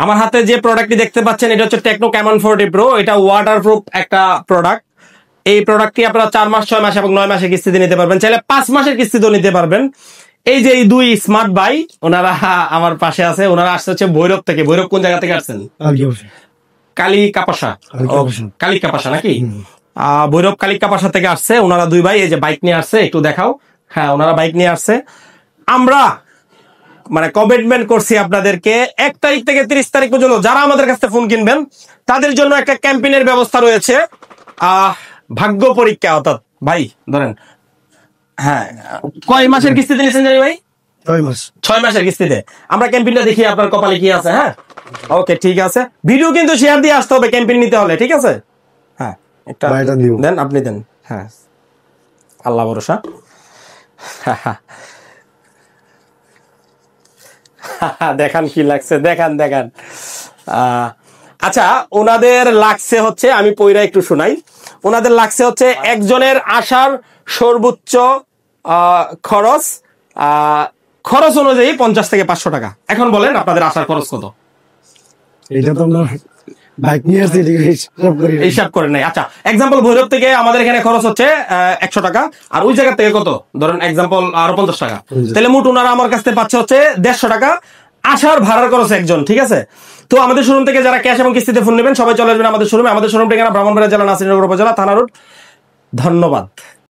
আমার হাতে যে প্রোডাক্টটি দেখতে পাচ্ছেন এটা হচ্ছে টেকনো ক্যামন 40 প্রো। এটা ওয়াটারপ্রুফ একটা প্রোডাক্ট। এই প্রোডাক্টটি আপনারা 4 মাস 6 মাস এবং 9 মাসের কিস্তিতে নিতে পারবেন, চাইলে 5 মাসের কিস্তিতেও নিতে পারবেন। এই যে এই দুই স্মার্ট ভাই ওনারা আমার পাশে আছে, ওনারা আসছে হচ্ছে ভৈরব থেকে। ভৈরব কোন জায়গা থেকে আসছেন? কালিকাপাশা নাকি? ভৈরব কালিকাপাশা থেকে আসছে ওনারা দুই ভাই। এই যে বাইক নিয়ে আসছে, একটু দেখাও। হ্যাঁ, ওনারা বাইক নিয়ে আসছে। আমরা মানে কমিটমেন্ট করছি আপনাদেরকে 1 তারিখ থেকে 30 তারিখ পর্যন্ত যারা আমাদের কাছ থেকে ফোন কিনবেন তাদের জন্য একটা ক্যাম্পেইনের ব্যবস্থা রয়েছে, ভাগ্য পরীক্ষা। অর্থাৎ ভাই ধরেন, হ্যাঁ, কয় মাসের কিস্তিতে নিয়েছেন জানি ভাই? 6 মাসের কিস্তিতে। আমরা ক্যাম্পেইনটা দেখি আপনার কপালে কি আছে। হ্যাঁ, ওকে, ঠিক আছে। ভিডিও কিন্তু শেয়ার দিয়ে আসতে হবে ক্যাম্পেইন নিতে হলে, ঠিক আছে? হ্যাঁ, একটা দেন, আপনি দেন। হ্যাঁ, আল্লাহ ভরসা। দেখান কি লাগছে, দেখান। আচ্ছা, ওনাদের লাগছে হচ্ছে, আমি পয়রা একটু শোনাই। ওনাদের লাগছে হচ্ছে একজনের আসার সর্বোচ্চ খরচ অনুযায়ী 50 থেকে 500 টাকা। এখন বলেন আপনাদের আসার খরচ কত? এটা তো আমরা বাইক নিয়ে আসছি, হিসাব করে নাই। আচ্ছা, এক্সাম্পল ভৈরব থেকে আমাদের এখানে খরচ হচ্ছে 100 টাকা, আর ওই জায়গা থেকে কত ধরেন এক্সাম্পল আরো 50 টাকা। তাহলে মোট ওনারা আমার কাছ থেকে পাচ্ছে হচ্ছে 150 টাকা আসার ভাড়ার খরচ একজন, ঠিক আছে? তো আমাদের শোরুম থেকে যারা ক্যাশ এবং কিস্তিতে ফোন নেবেন সবাই চলে আসবেন আমাদের শোরুমে। আমাদের শোরুম ঠিকানা ব্রাহ্মণবাড়িয়া জেলা, নাসিরনগর উপজেলা, থানা রোড। ধন্যবাদ।